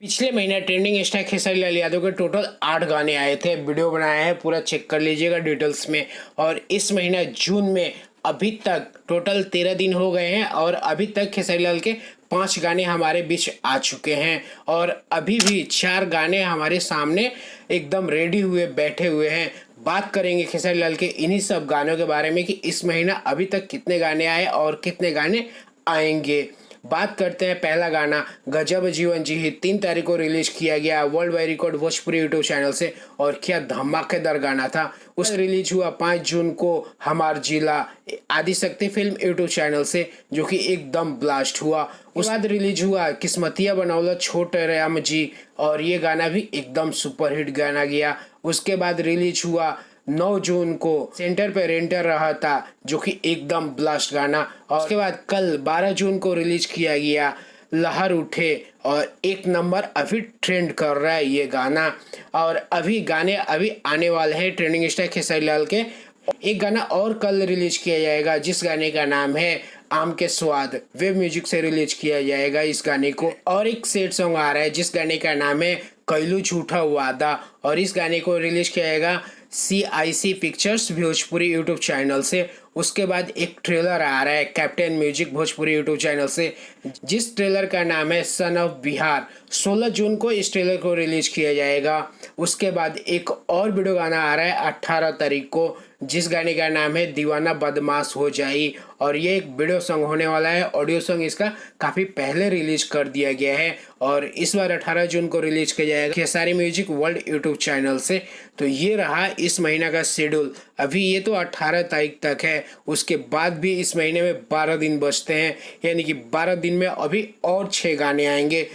पिछले महीने trending star Khesari Lal Yadav के टोटल 8 गाने आए थे। वीडियो बनाया है, पूरा चेक कर लीजिएगा डिटेल्स में। और इस महीना जून में अभी तक टोटल 13 दिन हो गए हैं और अभी तक खेसारी लाल के 5 गाने हमारे बीच आ चुके हैं और अभी भी 4 गाने हमारे सामने एकदम रेडी हुए बैठे हुए हैं। बात करेंगे खेसारी लाल के इन्हीं सब गानों के बारे में कि इस महीना अभी तक कितने गाने आए और कितने गाने आएंगे। बात करते हैं पहला गाना गजब जीवन जी ही 3 तारीख को रिलीज किया गया world wide record Bhojpuri YouTube channel से। और क्या धमाकेदार गाना था। उस रिलीज हुआ 5 जून को हमार जिला आदिशक्ति फिल्म यूट्यूब चैनल से, जो कि एकदम ब्लास्ट हुआ। उसके बाद रिलीज हुआ किस्मतिया बनौला छोटे राम जी और ये गाना भी एकदम सुपरहिट गाना गया। उसके बाद रिलीज हुआ 9 जून को सेंटर पे रेंटर रहा था, जो कि एकदम ब्लास्ट गाना। और उसके बाद कल 12 जून को रिलीज किया गया लहर उठे और 1 नंबर अभी ट्रेंड कर रहा है ये गाना। और अभी गाने अभी आने वाले हैं ट्रेंडिंग स्टार खेसारी लाल के। एक गाना और कल रिलीज किया जाएगा जिस गाने का नाम है आम के स्वाद, वेब म्यूजिक से रिलीज किया जाएगा इस गाने को। और एक सेट सॉन्ग आ रहा है जिस गाने का नाम है कैलू झूठा वादा और इस गाने को रिलीज किया जाएगा CIC pictures Bhojpuri YouTube channel से। उसके बाद एक ट्रेलर आ रहा है captain music Bhojpuri YouTube channel से जिस ट्रेलर का नाम है सन ऑफ बिहार। 16 जून को इस ट्रेलर को रिलीज किया जाएगा। उसके बाद एक और वीडियो गाना आ रहा है 18 तारीख को जिस गाने का नाम है दीवाना बदमाश हो जाई और ये एक वीडियो सॉन्ग होने वाला है। ऑडियो सॉन्ग इसका काफ़ी पहले रिलीज कर दिया गया है और इस बार 18 जून को रिलीज किया जाएगा Khesari music world YouTube channel से। तो ये रहा इस महीना का शेड्यूल। अभी ये तो 18 तारीख तक है, उसके बाद भी इस महीने में 12 दिन बचते हैं, यानी कि 12 दिन में अभी और 6 गाने आएंगे।